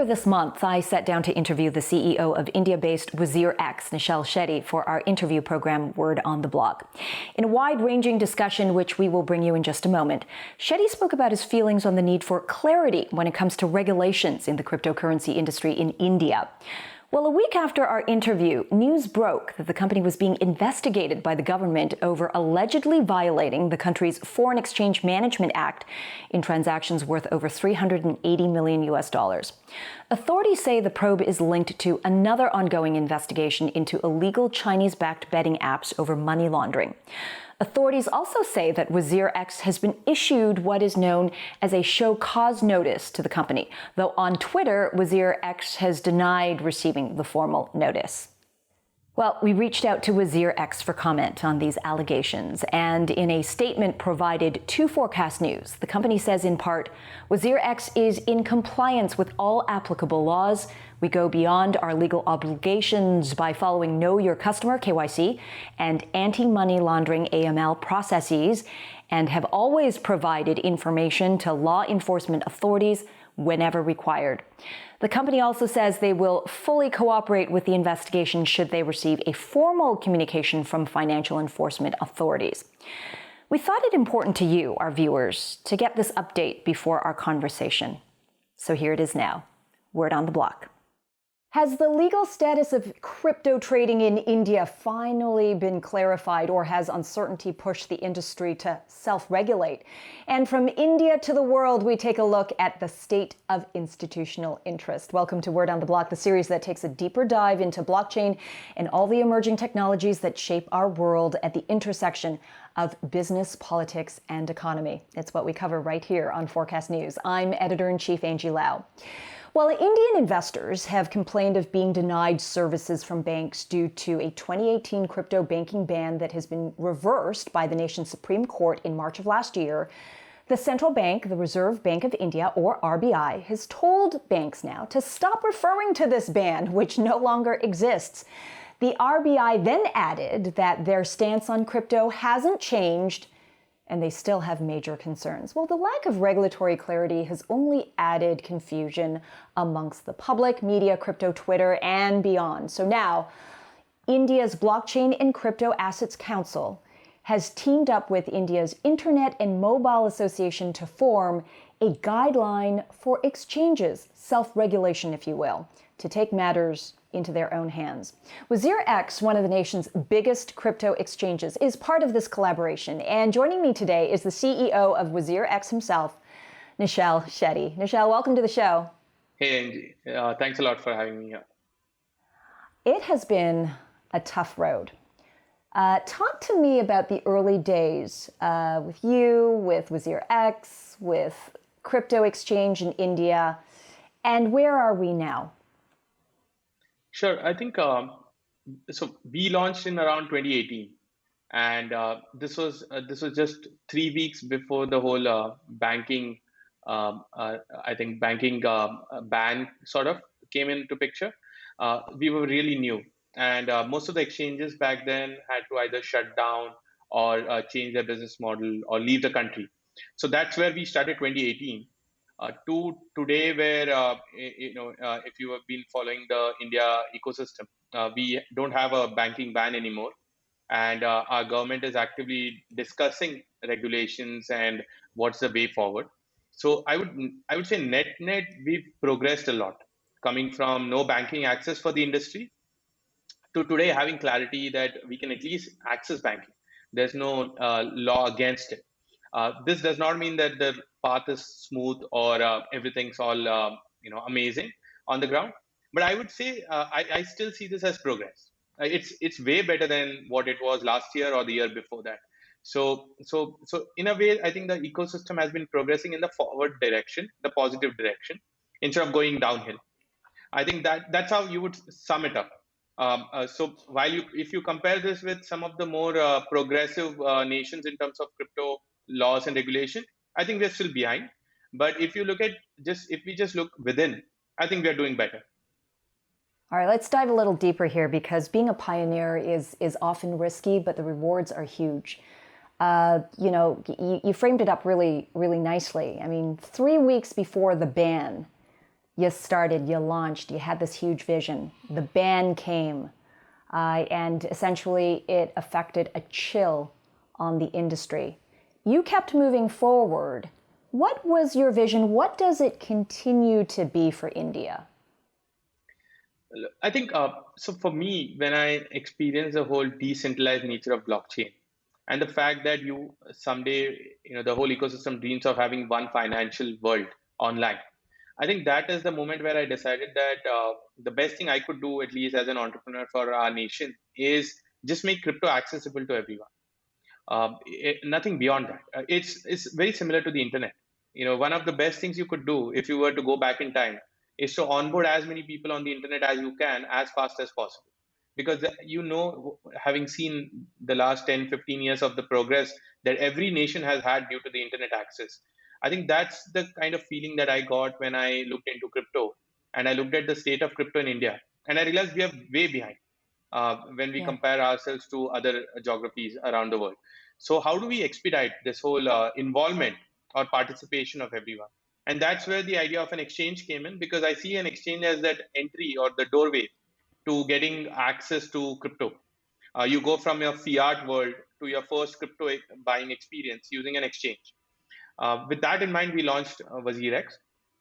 Earlier this month, I sat down to interview the CEO of India-based WazirX, Nischal Shetty, for our interview program, Word on the Block. In a wide-ranging discussion, which we will bring you in just a moment, Shetty spoke about his feelings on the need for clarity when it comes to regulations in the cryptocurrency industry in India. Well, a week after our interview, news broke that the company was being investigated by the government over allegedly violating the country's Foreign Exchange Management Act in transactions worth over $380 million. Authorities say the probe is linked to another ongoing investigation into illegal Chinese-backed betting apps over money laundering. Authorities also say that WazirX has been issued what is known as a show cause notice to the company, though on Twitter, WazirX has denied receiving the formal notice. Well, we reached out to WazirX for comment on these allegations, and in a statement provided to Forkast.News, the company says in part, WazirX is in compliance with all applicable laws. We go beyond our legal obligations by following Know Your Customer (KYC) and anti-money laundering (AML) processes, and have always provided information to law enforcement authorities whenever required. The company also says they will fully cooperate with the investigation should they receive a formal communication from financial enforcement authorities. We thought it important to you, our viewers, to get this update before our conversation. So here it is now. Word on the Block. Has the legal status of crypto trading in India finally been clarified, or has uncertainty pushed the industry to self-regulate? And from India to the world, we take a look at the state of institutional interest. Welcome to Word on the Block, the series that takes a deeper dive into blockchain and all the emerging technologies that shape our world at the intersection of business, politics, and economy. It's what we cover right here on Forkast.News. I'm Editor-in-Chief Angie Lau. Well, Indian investors have complained of being denied services from banks due to a 2018 crypto banking ban that has been reversed by the nation's Supreme Court in March of last year. The central bank, the Reserve Bank of India, or RBI, has told banks now to stop referring to this ban, which no longer exists. The RBI then added that their stance on crypto hasn't changed, and they still have major concerns. Well, the lack of regulatory clarity has only added confusion amongst the public, media, crypto, Twitter, and beyond. So now, India's Blockchain and Crypto Assets Council has teamed up with India's Internet and Mobile Association to form a guideline for exchanges, self-regulation, if you will, to take matters into their own hands. WazirX, one of the nation's biggest crypto exchanges, is part of this collaboration. And joining me today is the CEO of WazirX himself, Nischal Shetty. Nischal, welcome to the show. Hey, Angie. Thanks a lot for having me here. It has been a tough road. Talk to me about the early days with you, with WazirX, with crypto exchange in India, and where are we now? Sure. I think so. We launched in around 2018, and this was just 3 weeks before the whole banking, I think banking ban sort of came into picture. We were really new, and most of the exchanges back then had to either shut down or change their business model or leave the country. So that's where we started 2018. To today, where if you have been following the India ecosystem, we don't have a banking ban anymore, and our government is actively discussing regulations and what's the way forward. So I would say net we've progressed a lot, coming from no banking access for the industry to today having clarity that we can at least access banking. There's no law against it. This does not mean that the path is smooth or everything's all amazing on the ground. But I would say I still see this as progress. It's way better than what it was last year or the year before that. So in a way, I think the ecosystem has been progressing in the forward direction, the positive direction, instead of going downhill. I think that's how you would sum it up. So if you compare this with some of the more progressive nations in terms of crypto laws and regulation, I think we're still behind. But if you look at if we just look within, I think we're doing better. All right, let's dive a little deeper here, because being a pioneer is often risky, but the rewards are huge. You framed it up really, really nicely. I mean, 3 weeks before the ban, You started, you launched, you had this huge vision. The ban came, and essentially it affected a chill on the industry. You kept moving forward. What was your vision? What does it continue to be for India? I think so. For me, when I experience the whole decentralized nature of blockchain and the fact that you someday, the whole ecosystem dreams of having one financial world online, I think that is the moment where I decided that the best thing I could do, at least as an entrepreneur for our nation, is just make crypto accessible to everyone. Nothing beyond that. It's very similar to the internet. One of the best things you could do if you were to go back in time is to onboard as many people on the internet as you can as fast as possible. Because having seen the last 10, 15 years of the progress that every nation has had due to the internet access, I think that's the kind of feeling that I got when I looked into crypto and I looked at the state of crypto in India. And I realized we are way behind when we Yeah. compare ourselves to other geographies around the world. So, how do we expedite this whole involvement or participation of everyone? And that's where the idea of an exchange came in, because I see an exchange as that entry or the doorway to getting access to crypto. You go from your fiat world to your first crypto buying experience using an exchange. With that in mind, we launched WazirX.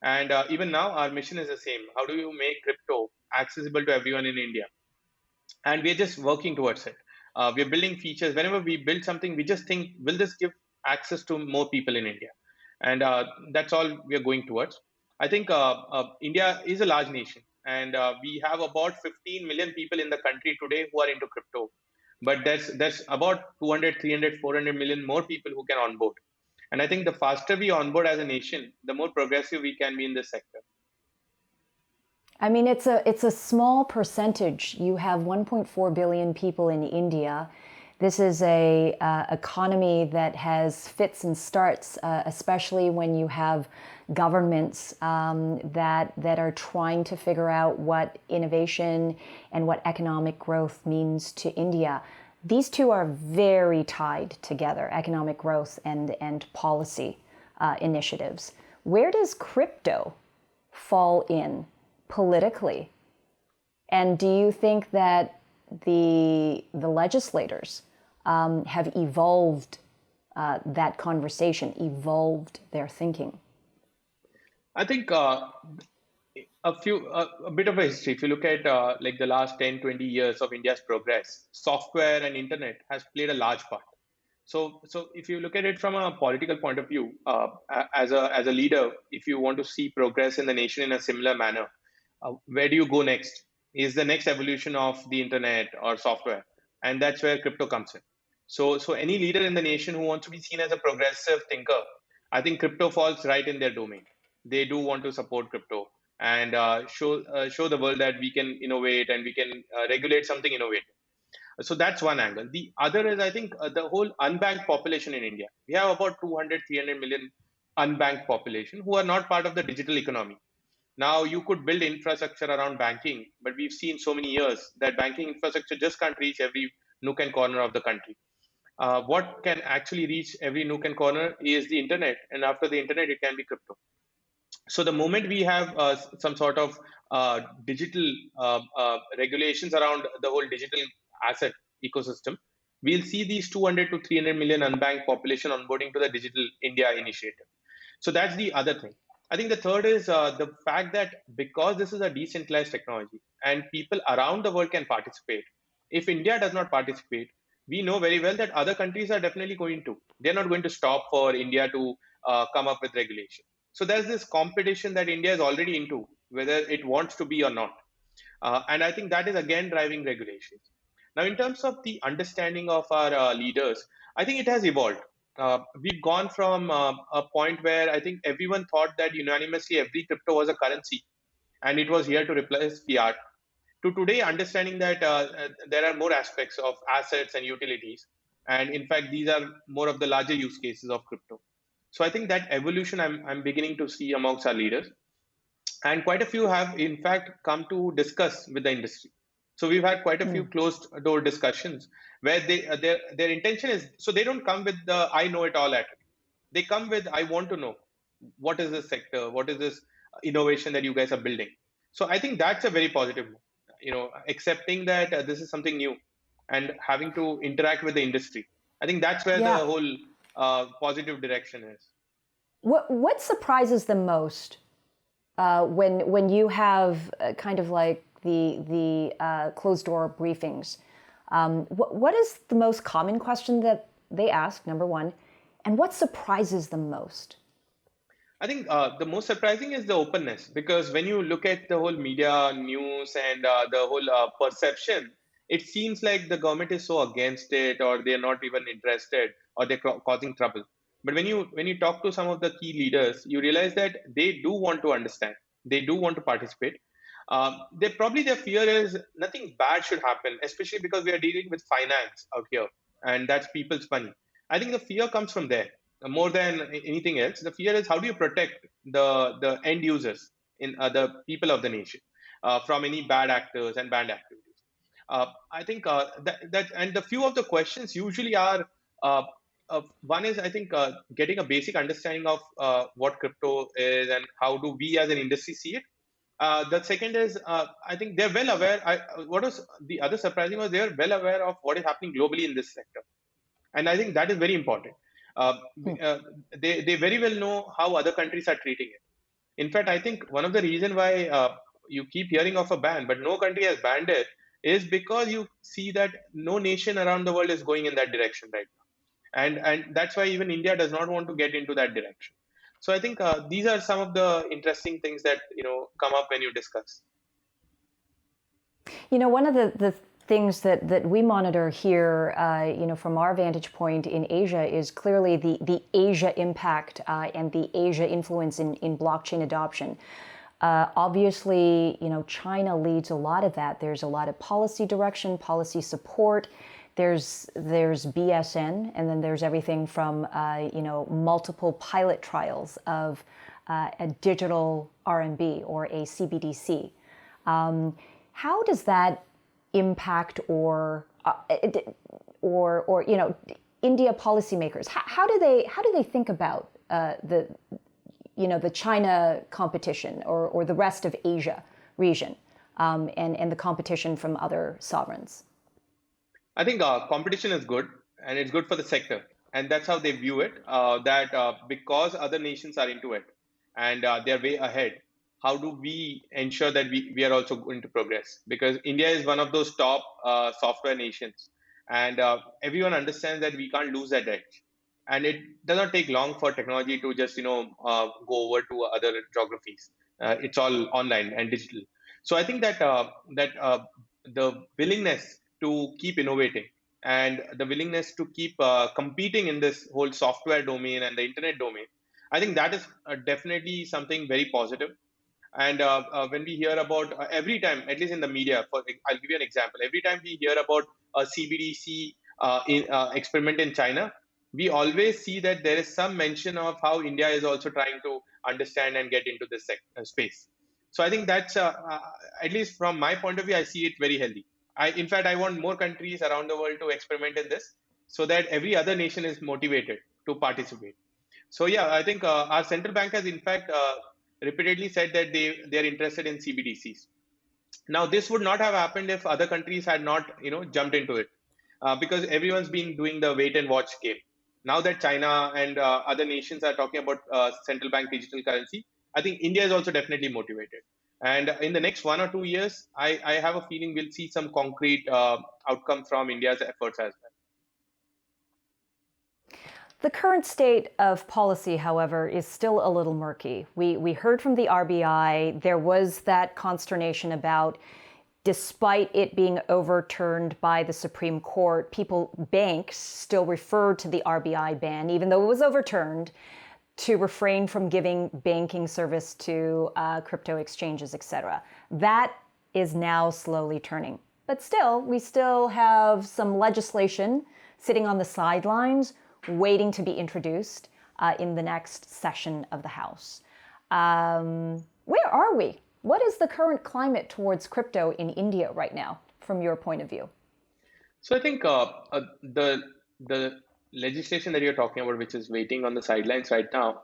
And even now, our mission is the same. How do you make crypto accessible to everyone in India? And we're just working towards it. We're building features. Whenever we build something, we just think, will this give access to more people in India? And that's all we're going towards. I think India is a large nation, and we have about 15 million people in the country today who are into crypto. But there's about 200, 300, 400 million more people who can onboard. And I think the faster we onboard as a nation, the more progressive we can be in this sector. I mean, it's a small percentage. You have 1.4 billion people in India. This is a economy that has fits and starts, especially when you have governments that are trying to figure out what innovation and what economic growth means to India. These two are very tied together: economic growth and policy initiatives. Where does crypto fall in politically? And do you think that the legislators have evolved that conversation, evolved their thinking? I think a bit of a history. If you look at like the last 10, 20 years of India's progress, software and internet has played a large part. So if you look at it from a political point of view, as a leader, if you want to see progress in the nation in a similar manner, where do you go next? Is the next evolution of the internet or software, and that's where crypto comes in. So any leader in the nation who wants to be seen as a progressive thinker, I think crypto falls right in their domain. They do want to support crypto and show the world that we can innovate and we can regulate something innovative. So that's one angle. The other is, I think, the whole unbanked population in India. We have about 200, 300 million unbanked population who are not part of the digital economy. Now, you could build infrastructure around banking, but we've seen so many years that banking infrastructure just can't reach every nook and corner of the country. What can actually reach every nook and corner is the internet, and after the internet, it can be crypto. So the moment we have some sort of digital regulations around the whole digital asset ecosystem, we'll see these 200 to 300 million unbanked population onboarding to the Digital India initiative. So that's the other thing. I think the third is the fact that because this is a decentralized technology and people around the world can participate, if India does not participate, we know very well that other countries are definitely going to. They're not going to stop for India to come up with regulation. So there's this competition that India is already into, whether it wants to be or not. And I think that is again driving regulations. Now, in terms of the understanding of our leaders, I think it has evolved. We've gone from a point where I think everyone thought that unanimously every crypto was a currency and it was here to replace fiat, to today understanding that there are more aspects of assets and utilities. And in fact, these are more of the larger use cases of crypto. So I think that evolution I'm beginning to see amongst our leaders. And quite a few have, in fact, come to discuss with the industry. So we've had quite a few closed door discussions where their intention is, so they don't come with the I know it all attitude. They come with, I want to know what is this sector, what is this innovation that you guys are building. So I think that's a very positive move. Accepting that this is something new and having to interact with the industry. I think that's where the Yeah. whole positive direction is. What surprises them most when you have kind of like the closed door briefings? What is the most common question that they ask, number one, and what surprises them most? I think the most surprising is the openness, because when you look at the whole media news and the whole perception, it seems like the government is so against it, or they're not even interested, or they're causing trouble. But when you talk to some of the key leaders, you realize that they do want to understand, they do want to participate. Their fear is nothing bad should happen, especially because we are dealing with finance out here, and that's people's money. I think the fear comes from there more than anything else. The fear is, how do you protect the end users, in the people of the nation, from any bad actors and bad activities. I think that and the few of the questions usually are, one is, I think, getting a basic understanding of what crypto is and how do we as an industry see it. The second is, I think they're well aware. What was the other surprising was they are well aware of what is happening globally in this sector, and I think that is very important. Uh, they very well know how other countries are treating it. In fact, I think one of the reason why you keep hearing of a ban, but no country has banned it, is because you see that no nation around the world is going in that direction right now, and that's why even India does not want to get into that direction. So I think these are some of the interesting things that come up when you discuss. One of the things that we monitor here, from our vantage point in Asia, is clearly the Asia impact and the Asia influence in blockchain adoption. Obviously, China leads a lot of that. There's a lot of policy direction, policy support. There's BSN, and then there's everything from multiple pilot trials of a digital RMB or a CBDC. How does that impact or India policymakers? How do they think about the China competition or the rest of Asia region, and the competition from other sovereigns? I think competition is good, and it's good for the sector, and that's how they view it. That because other nations are into it and they're way ahead, how do we ensure that we are also going to progress? Because India is one of those top software nations, and everyone understands that we can't lose that edge. And it does not take long for technology to just go over to other geographies. It's all online and digital. So I think that the willingness to keep innovating and the willingness to keep competing in this whole software domain and the internet domain, I think that is definitely something very positive. And when we hear about every time, at least in the media, I'll give you an example. Every time we hear about a CBDC experiment in China, we always see that there is some mention of how India is also trying to understand and get into this space. So I think that's, at least from my point of view, I see it very healthy. In fact, I want more countries around the world to experiment in this, so that every other nation is motivated to participate. So yeah, I think our central bank has in fact repeatedly said that they are interested in CBDCs. Now, this would not have happened if other countries had not jumped into it, because everyone's been doing the wait and watch game. Now that China and other nations are talking about central bank digital currency, I think India is also definitely motivated. And in the next 1 or 2 years, I have a feeling we'll see some concrete outcome from India's efforts as well. The current state of policy, however, is still a little murky. We heard from the RBI, there was that consternation about, despite it being overturned by the Supreme Court, banks still referred to the RBI ban, even though it was overturned, to refrain from giving banking service to crypto exchanges, etc. That is now slowly turning. But still, we still have some legislation sitting on the sidelines waiting to be introduced in the next session of the House. Where are we? What is the current climate towards crypto in India right now, from your point of view? So I think the legislation that you're talking about, which is waiting on the sidelines right now,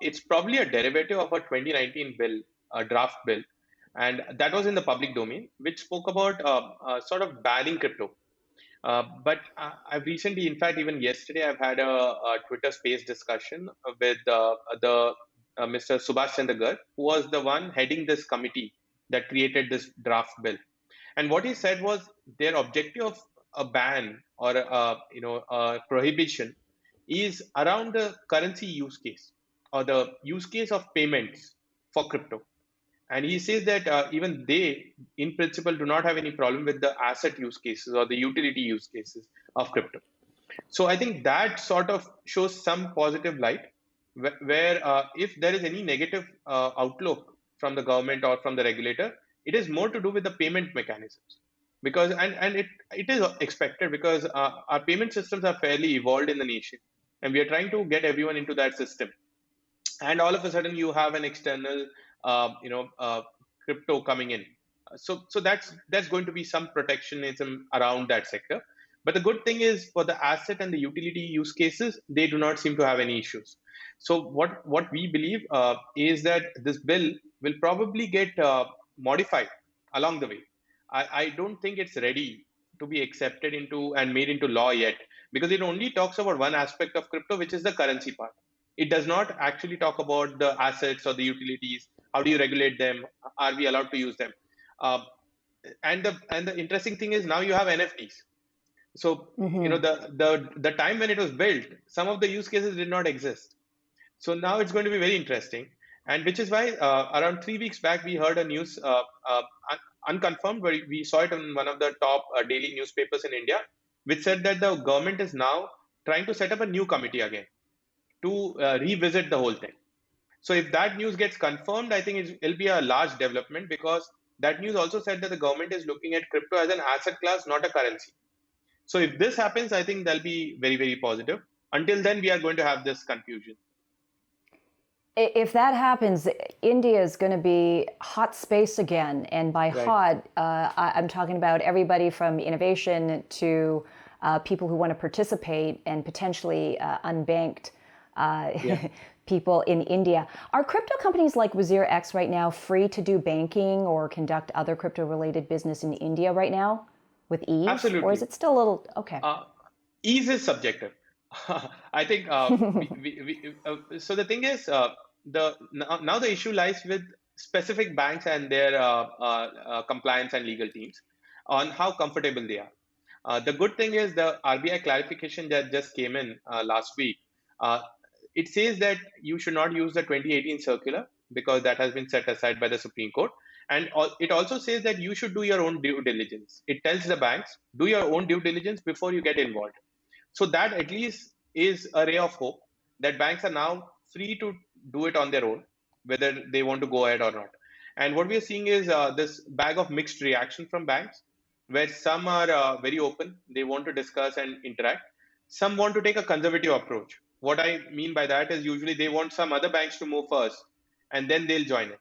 it's probably a derivative of a 2019 bill draft bill, and that was in the public domain, which spoke about sort of banning crypto. But I've recently, in fact, even yesterday, I've had a Twitter Space discussion with the Mr. Subhash Chandra Garg, who was the one heading this committee that created this draft bill. And what he said was their objective of a ban or a prohibition is around the currency use case or the use case of payments for crypto. And he says that even they, in principle, do not have any problem with the asset use cases or the utility use cases of crypto. So I think that sort of shows some positive light, where if there is any negative outlook from the government or from the regulator, it is more to do with the payment mechanisms. Because it is expected, because our payment systems are fairly evolved in the nation, and we are trying to get everyone into that system. And all of a sudden you have an external crypto coming in. So that's going to be some protectionism around that sector. But the good thing is, for the asset and the utility use cases, they do not seem to have any issues. So what we believe is that this bill will probably get modified along the way. I don't think it's ready to be accepted into and made into law yet, because it only talks about one aspect of crypto, which is the currency part. It does not actually talk about the assets or the utilities. How do you regulate them? Are we allowed to use them? Uh, and the interesting thing is, now you have NFTs. So the time when it was built, some of the use cases did not exist. So now it's going to be very interesting, and which is why around 3 weeks back we heard a news, unconfirmed, but we saw it in one of the top daily newspapers in India, which said that the government is now trying to set up a new committee again to revisit the whole thing. So if that news gets confirmed, I think it'll be a large development, because that news also said that the government is looking at crypto as an asset class, not a currency. So if this happens, I think that'll be very, very positive. Until then, we are going to have this confusion. If that happens, India is going to be hot space again. And by hot, I'm talking about everybody from innovation to people who want to participate, and potentially unbanked people in India. Are crypto companies like WazirX right now free to do banking or conduct other crypto-related business in India right now with ease? Absolutely. Or is it still a little, okay. Ease is subjective. I think so the thing is, now the issue lies with specific banks and their compliance and legal teams on how comfortable they are. The good thing is, the RBI clarification that just came in last week. It says that you should not use the 2018 circular, because that has been set aside by the Supreme Court. And it also says that you should do your own due diligence. It tells the banks, do your own due diligence before you get involved. So that at least is a ray of hope, that banks are now free to do it on their own, whether they want to go ahead or not. And what we are seeing is this bag of mixed reaction from banks, where some are very open, they want to discuss and interact. Some want to take a conservative approach. What I mean by that is, usually they want some other banks to move first, and then they'll join it.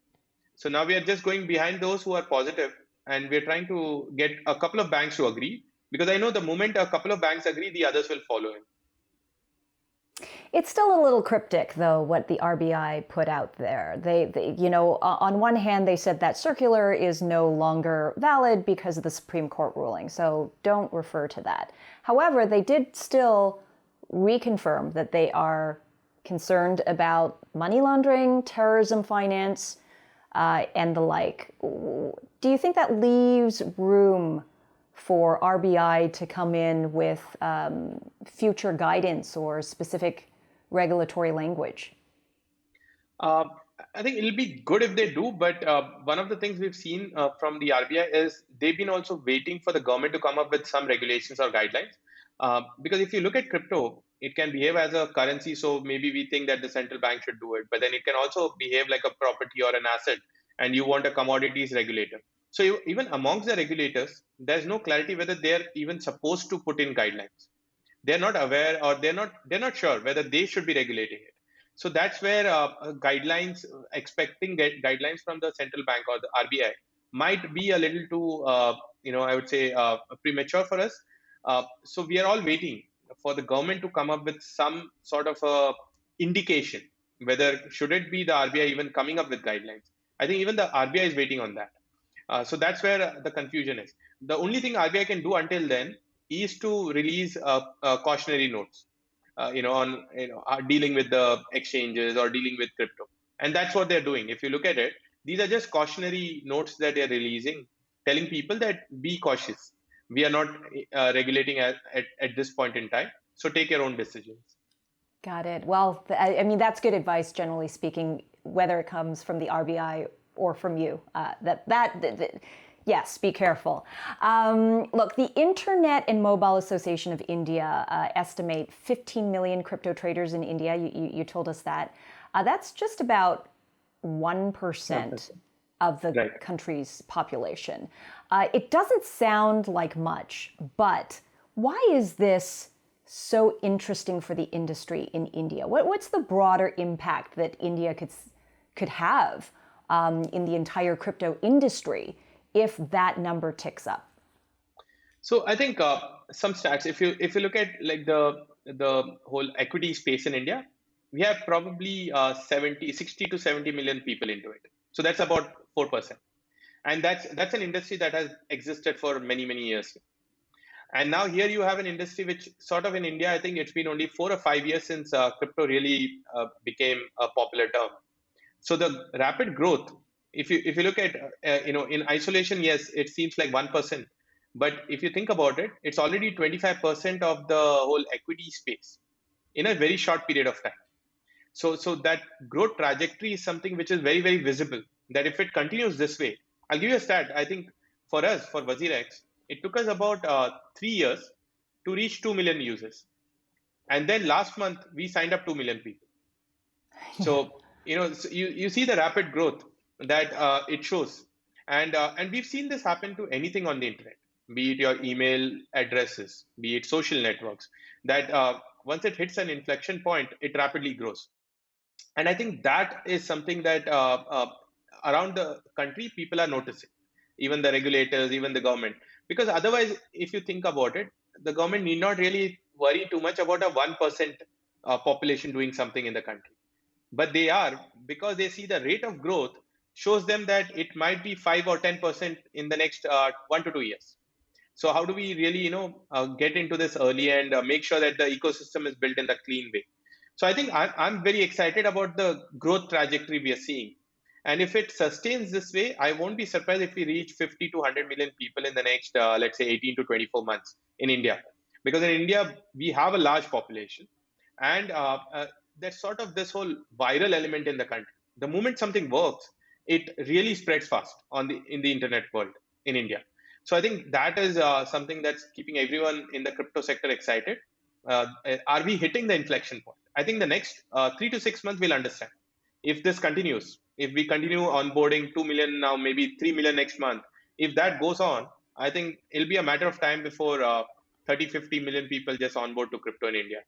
So now we are just going behind those who are positive, and we're trying to get a couple of banks to agree, because I know the moment a couple of banks agree, the others will follow in. It's still a little cryptic, though, what the RBI put out there. They, on one hand, they said that circular is no longer valid because of the Supreme Court ruling, so don't refer to that. However, they did still reconfirm that they are concerned about money laundering, terrorism finance, and the like. Do you think that leaves room for RBI to come in with future guidance or specific regulatory language? I think it'll be good if they do, but one of the things we've seen from the RBI is they've been also waiting for the government to come up with some regulations or guidelines. Because if you look at crypto, it can behave as a currency, so maybe we think that the central bank should do it, but then it can also behave like a property or an asset, and you want a commodities regulator. So even amongst the regulators, there's no clarity whether they're even supposed to put in guidelines. They're not aware, or they're not sure whether they should be regulating it. So that's where guidelines, expecting guidelines from the central bank or the RBI might be a little too, I would say, premature for us. So we are all waiting for the government to come up with some sort of a indication, whether should it be the RBI even coming up with guidelines. I think even the RBI is waiting on that. So that's where the confusion is. The only thing RBI can do until then is to release cautionary notes, on dealing with the exchanges or dealing with crypto, and that's what they're doing. If you look at it, these are just cautionary notes that they're releasing, telling people that be cautious. We are not regulating at this point in time, so take your own decisions. Got it. Well, I mean, that's good advice, generally speaking, whether it comes from the RBI or from you. Yes, be careful. Look, the Internet and Mobile Association of India estimate 15 million crypto traders in India. You told us that. That's just about 1% of the Right. country's population. It doesn't sound like much, but why is this so interesting for the industry in India? What's the broader impact that India could have in the entire crypto industry if that number ticks up? So I think some stats. If you look at like the whole equity space in India, we have probably 60 to 70 million people into it. So that's about 4%, and that's an industry that has existed for many years. And now here you have an industry which sort of in India, I think it's been only 4 or 5 years since crypto really became a popular term. So the rapid growth, if you look at in isolation, yes, it seems like 1%, but if you think about it, it's already 25% of the whole equity space in a very short period of time. So that growth trajectory is something which is very visible. That if it continues this way, I'll give you a stat. I think for us, for WazirX, it took us about 3 years to reach 2 million users, and then last month we signed up 2 million people. Yeah. So you see the rapid growth that it shows, and we've seen this happen to anything on the internet, be it your email addresses, be it social networks. That once it hits an inflection point, it rapidly grows, and I think that is something that around the country people are noticing, even the regulators, even the government, because otherwise, if you think about it, the government need not really worry too much about a 1% population doing something in the country, but they are, because they see the rate of growth shows them that it might be 5 or 10% in the next 1 to 2 years. So how do we really get into this early and make sure that the ecosystem is built in the clean way? So I think I'm very excited about the growth trajectory we are seeing, and if it sustains this way, I won't be surprised if we reach 50 to 100 million people in the next let's say 18 to 24 months in India, because in India we have a large population, and there's sort of this whole viral element in the country. The moment something works, it really spreads fast in the internet world in India. So I think that is something that's keeping everyone in the crypto sector excited. Are we hitting the inflection point? I think the next 3 to 6 months we'll understand if this continues. If we continue onboarding 2 million now, maybe 3 million next month, if that goes on, I think it'll be a matter of time before 30, 50 million people just onboard to crypto in India.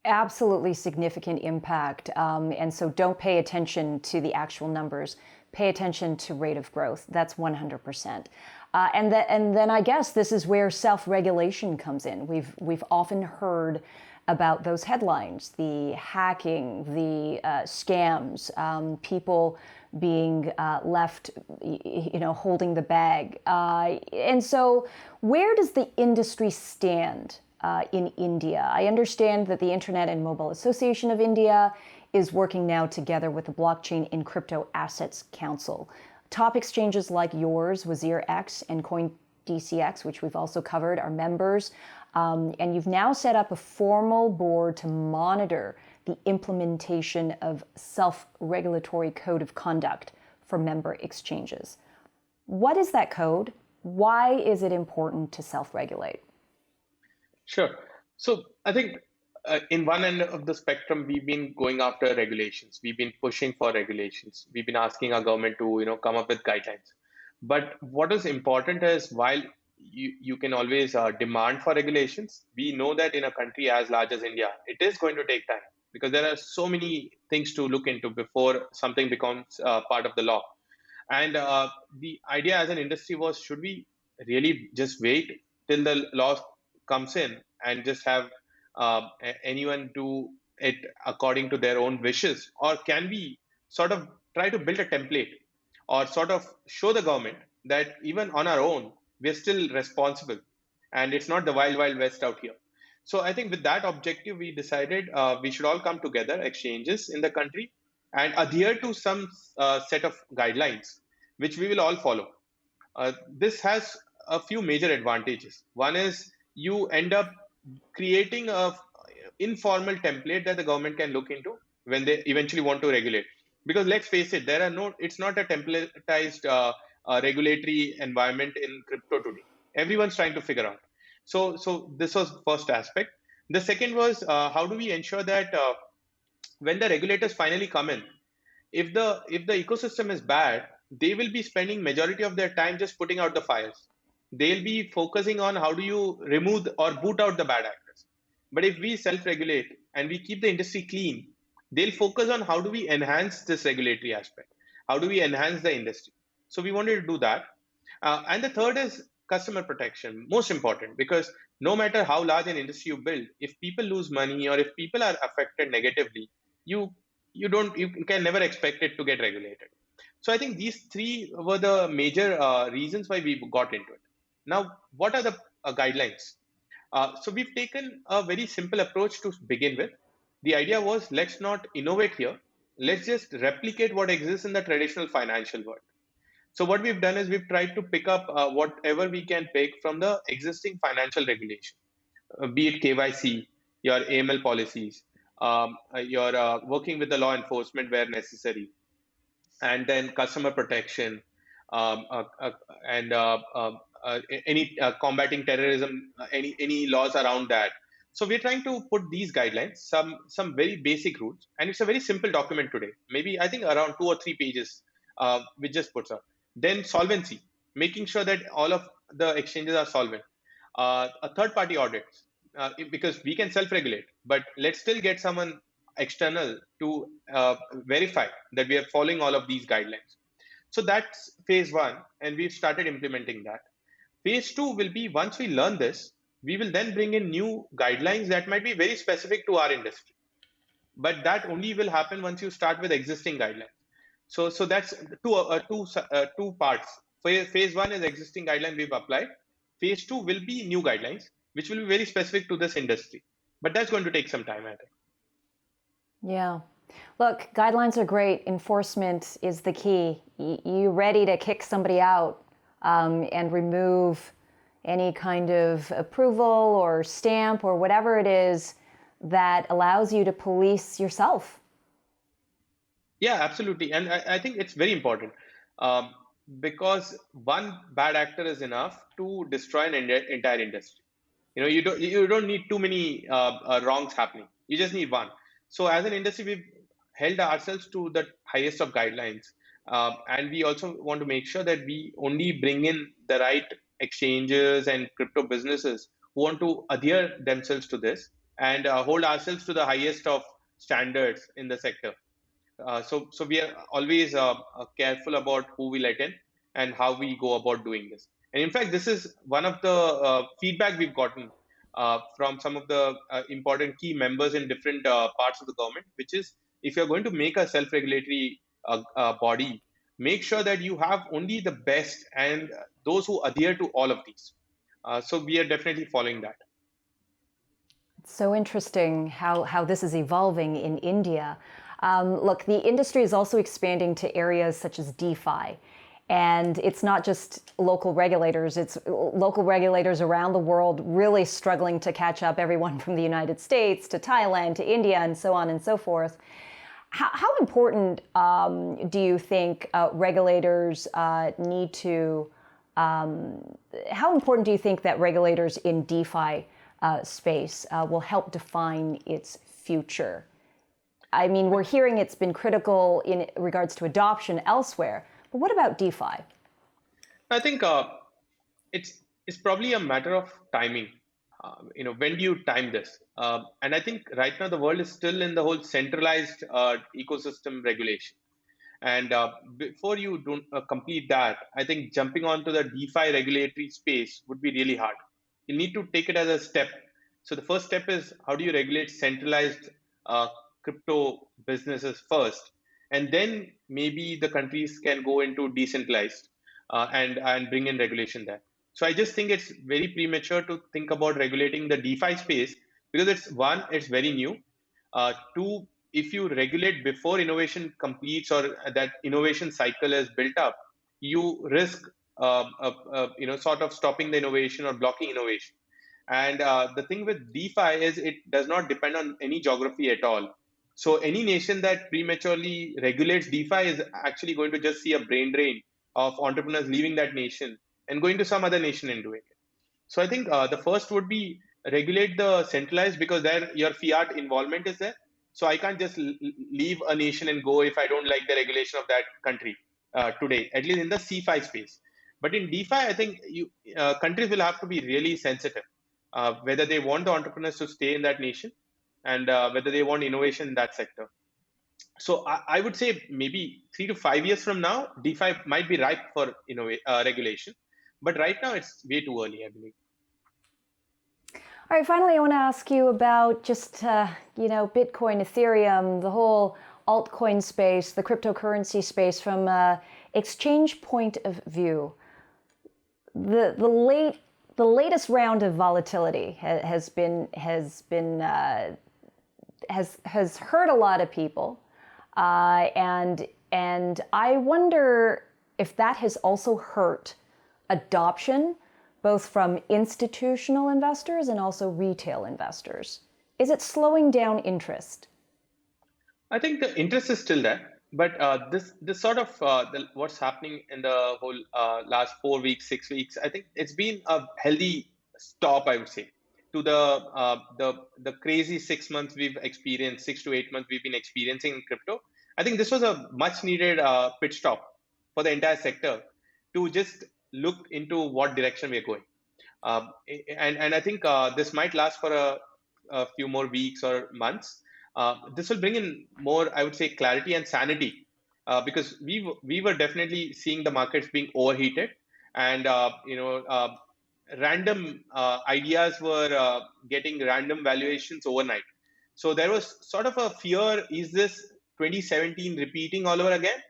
Absolutely significant impact. And so don't pay attention to the actual numbers. Pay attention to rate of growth. That's 100%. And then I guess this is where self-regulation comes in. We've often heard about those headlines, the hacking, the scams, people being left, holding the bag. And so where does the industry stand in India? I understand that the Internet and Mobile Association of India is working now together with the Blockchain and Crypto Assets Council. Top exchanges like yours, WazirX and CoinDCX, which we've also covered, are members. And you've now set up a formal board to monitor the implementation of self-regulatory code of conduct for member exchanges. What is that code? Why is it important to self-regulate? Sure. So I think in one end of the spectrum, we've been going after regulations. We've been pushing for regulations. We've been asking our government to, come up with guidelines. But what is important is, while you can always demand for regulations, we know that in a country as large as India, it is going to take time, because there are so many things to look into before something becomes part of the law. And the idea as an industry was, should we really just wait till the law comes in and just have anyone do it according to their own wishes, or can we sort of try to build a template or sort of show the government that even on our own, we're still responsible and it's not the wild, wild west out here. So I think with that objective, we decided we should all come together, exchanges in the country, and adhere to some set of guidelines, which we will all follow. This has a few major advantages. One is you end up creating a informal template that the government can look into when they eventually want to regulate. Because let's face it, there are no, it's not a templatized regulatory environment in crypto today. Everyone's trying to figure out. So this was first aspect. The second was how do we ensure that when the regulators finally come in, if the ecosystem is bad, they will be spending majority of their time just putting out the fires. They'll be focusing on how do you remove or boot out the bad actors. But if we self-regulate and we keep the industry clean, they'll focus on how do we enhance this regulatory aspect, how do we enhance the industry. So we wanted to do that. And the third is customer protection, most important, because no matter how large an industry you build, if people lose money or if people are affected negatively, you you can never expect it to get regulated. So I think these three were the major reasons why we got into it. Now, what are the guidelines? So we've taken a very simple approach to begin with. The idea was let's not innovate here. Let's just replicate what exists in the traditional financial world. So what we've done is we've tried to pick up whatever we can pick from the existing financial regulation, be it KYC, your AML policies, your working with the law enforcement where necessary, and then customer protection, um, uh, uh, and any combating terrorism, any laws around that. So we're trying to put these guidelines, some very basic rules, and it's a very simple document today. Maybe I think around 2 or 3 pages, which just puts up. Then solvency, making sure that all of the exchanges are solvent. A third-party audit, because we can self-regulate, but let's still get someone external to verify that we are following all of these guidelines. So that's phase one, and we've started implementing that. Phase two will be once we learn this, we will then bring in new guidelines that might be very specific to our industry. But that only will happen once you start with existing guidelines. So that's two parts. Phase one is existing guideline we've applied. Phase two will be new guidelines, which will be very specific to this industry. But that's going to take some time, I think. Yeah. Look, guidelines are great. Enforcement is the key. You ready to kick somebody out and remove any kind of approval or stamp or whatever it is that allows you to police yourself. Yeah, absolutely. And I think it's very important um, because one bad actor is enough to destroy an entire industry. You don't need too many wrongs happening. You just need one. So as an industry, we've held ourselves to the highest of guidelines, and we also want to make sure that we only bring in the right exchanges and crypto businesses who want to adhere themselves to this and hold ourselves to the highest of standards in the sector. So we are always careful about who we let in and how we go about doing this. And in fact, this is one of the feedback we've gotten from some of the important key members in different parts of the government, which is if you're going to make a self-regulatory body, make sure that you have only the best and those who adhere to all of these. So we are definitely following that. It's so interesting how this is evolving in India. Look, the industry is also expanding to areas such as DeFi. And it's not just local regulators, it's local regulators around the world really struggling to catch up, everyone from the United States to Thailand to India and so on and so forth. How important do you think regulators need to, how important do you think that regulators in DeFi space will help define its future? I mean, we're hearing it's been critical in regards to adoption elsewhere, but what about DeFi? I think it's probably a matter of timing. When do you time this? And I think right now the world is still in the whole centralized ecosystem regulation. And before you don't complete that, I think jumping onto the DeFi regulatory space would be really hard. You need to take it as a step. So the first step is how do you regulate centralized uh, crypto businesses first, and then maybe the countries can go into decentralized and bring in regulation there. So I just think it's very premature to think about regulating the DeFi space because it's very new. Two, if you regulate before innovation completes or that innovation cycle is built up, you risk sort of stopping the innovation or blocking innovation. And the thing with DeFi is it does not depend on any geography at all. So any nation that prematurely regulates DeFi is actually going to just see a brain drain of entrepreneurs leaving that nation and going to some other nation and doing it. So I think the first would be regulate the centralized because there your fiat involvement is there. So I can't just leave a nation and go if I don't like the regulation of that country today, at least in the CFI space. But in DeFi, I think countries will have to be really sensitive whether they want the entrepreneurs to stay in that nation and whether they want innovation in that sector. So I would say maybe 3 to 5 years from now, DeFi might be ripe for regulation, but right now it's way too early, I believe. All right, finally, I want to ask you about just, Bitcoin, Ethereum, the whole altcoin space, the cryptocurrency space from exchange point of view. The latest round of volatility has hurt a lot of people, and I wonder if that has also hurt adoption, both from institutional investors and also retail investors. Is it slowing down interest? I think the interest is still there, but this sort of what's happening in the whole last 4 weeks, 6 weeks. I think it's been a healthy stop, I would say, to the crazy 6 months we've experienced, 6 to 8 months we've been experiencing in crypto. I think this was a much needed pit stop for the entire sector to just look into what direction we're going. And I think this might last for a few more weeks or months. This will bring in more, I would say, clarity and sanity, because we were definitely seeing the markets being overheated, and random ideas were getting random valuations overnight. So there was sort of a fear: is this 2017 repeating all over again?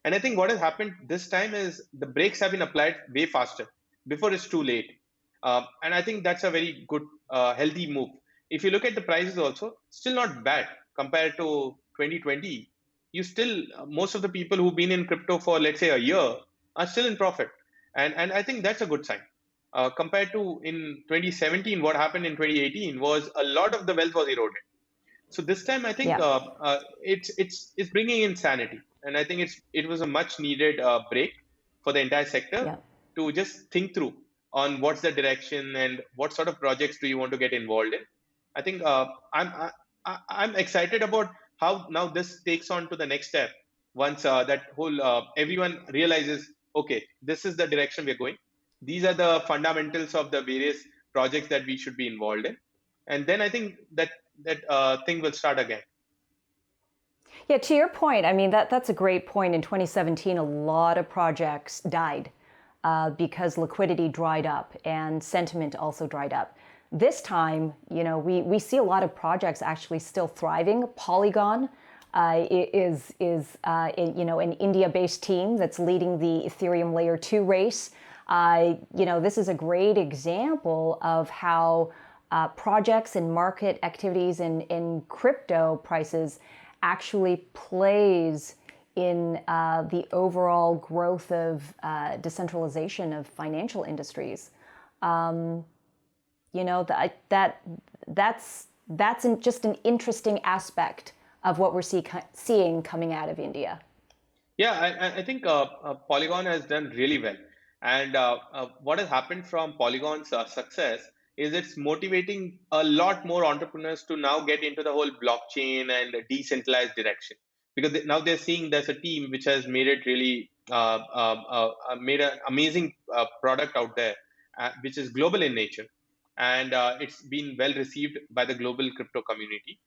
And I think what has happened this time is the brakes have been applied way faster before it's too late. And I think that's a very good, healthy move. If you look at the prices also, still not bad compared to 2020. You still, most of the people who've been in crypto for, let's say, a year are still in profit. And I think that's a good sign. Compared to in 2017, what happened in 2018 was a lot of the wealth was eroded. So this time, I think Yeah. it's bringing in sanity, and I think it was a much needed break for the entire sector Yeah. to just think through on what's the direction and what sort of projects do you want to get involved in. I think I'm excited about how now this takes on to the next step once that whole everyone realizes, okay, this is the direction we're going. These are the fundamentals of the various projects that we should be involved in, and then I think that thing will start again. Yeah, to your point, I mean, that's a great point. In 2017, a lot of projects died because liquidity dried up and sentiment also dried up. This time, we see a lot of projects actually still thriving. Polygon is an India-based team that's leading the Ethereum Layer 2 race. This is a great example of how projects and market activities in crypto prices actually plays in the overall growth of decentralization of financial industries. That's just an interesting aspect of what we're seeing coming out of India. Yeah, I think Polygon has done really well. And what has happened from Polygon's success is it's motivating a lot more entrepreneurs to now get into the whole blockchain and decentralized direction. Because now they're seeing there's a team which has made it really, made an amazing product out there, which is global in nature. And it's been well received by the global crypto community.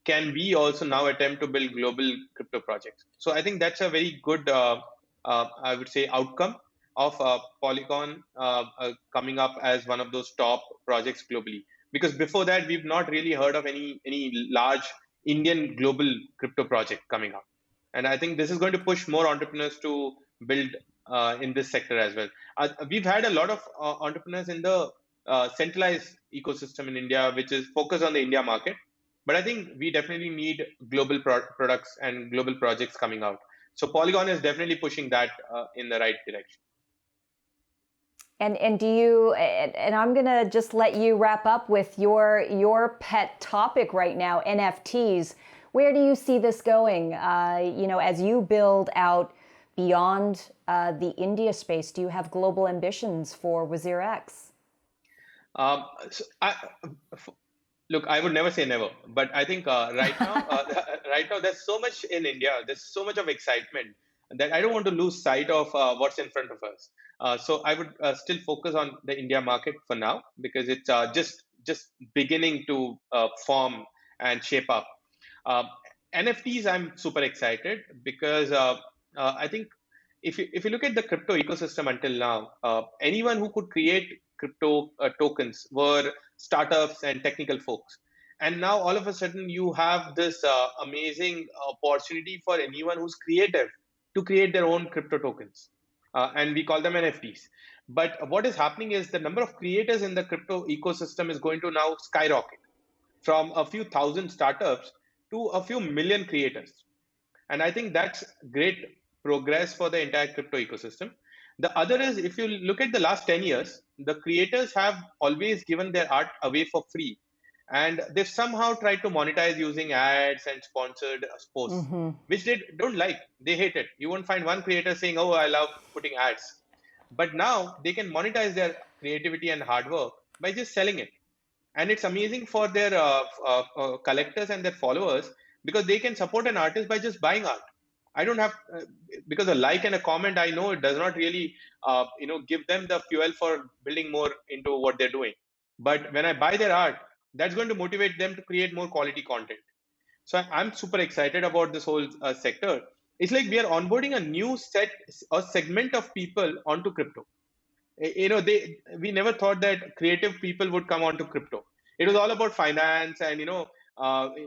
Can we also now attempt to build global crypto projects? So I think that's a very good, I would say, outcome of Polygon coming up as one of those top projects globally. Because before that, we've not really heard of any large Indian global crypto project coming up. And I think this is going to push more entrepreneurs to build in this sector as well. We've had a lot of entrepreneurs in the centralized ecosystem in India, which is focused on the India market. But I think we definitely need global products and global projects coming out. So Polygon is definitely pushing that in the right direction. And do you, and I'm gonna just let you wrap up with your pet topic right now, NFTs. Where do you see this going? As you build out beyond the India space, do you have global ambitions for WazirX? Um, so look, I would never say never, but I think right now there's so much in India. There's so much of excitement that I don't want to lose sight of what's in front of us. So I would still focus on the India market for now because it's just beginning to form and shape up. Um, NFTs, I'm super excited because I think if you look at the crypto ecosystem until now, anyone who could create crypto tokens were startups and technical folks. And now all of a sudden you have this amazing opportunity for anyone who's creative to create their own crypto tokens. And we call them NFTs. But what is happening is the number of creators in the crypto ecosystem is going to now skyrocket from a few thousand startups to a few million creators. And I think that's great progress for the entire crypto ecosystem. The other is if you look at the last 10 years, the creators have always given their art away for free. And they've somehow tried to monetize using ads and sponsored posts, which they don't like. They hate it. You won't find one creator saying, "Oh, I love putting ads." But now they can monetize their creativity and hard work by just selling it. And it's amazing for their collectors and their followers because they can support an artist by just buying art. I don't have because a like and a comment, I know it does not really give them the fuel for building more into what they're doing. But when I buy their art, that's going to motivate them to create more quality content. So I'm super excited about this whole sector. It's like we are onboarding a new set or segment of people onto crypto. We never thought that creative people would come onto crypto. It was all about finance and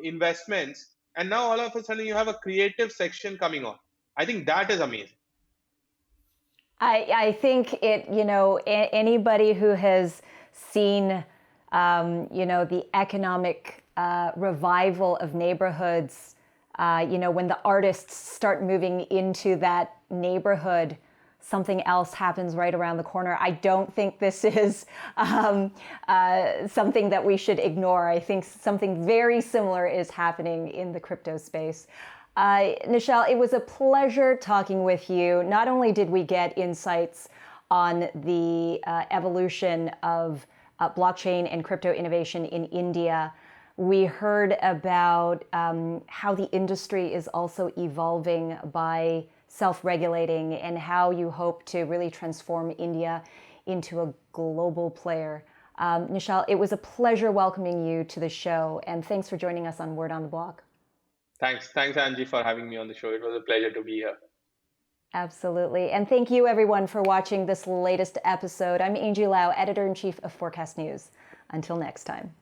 investments, and now all of a sudden you have a creative section coming on. I think that is amazing. I think anybody who has seen, the economic revival of neighborhoods, when the artists start moving into that neighborhood, something else happens right around the corner. I don't think this is something that we should ignore. I think something very similar is happening in the crypto space. Nischal, it was a pleasure talking with you. Not only did we get insights on the evolution of blockchain and crypto innovation in India, we heard about how the industry is also evolving by self-regulating and how you hope to really transform India into a global player. Nischal, it was a pleasure welcoming you to the show, and thanks for joining us on Word on the Block. Thanks, Angie, for having me on the show. It was a pleasure to be here. Absolutely. And thank you, everyone, for watching this latest episode. I'm Angie Lau, Editor-in-Chief of Forkast.News. Until next time.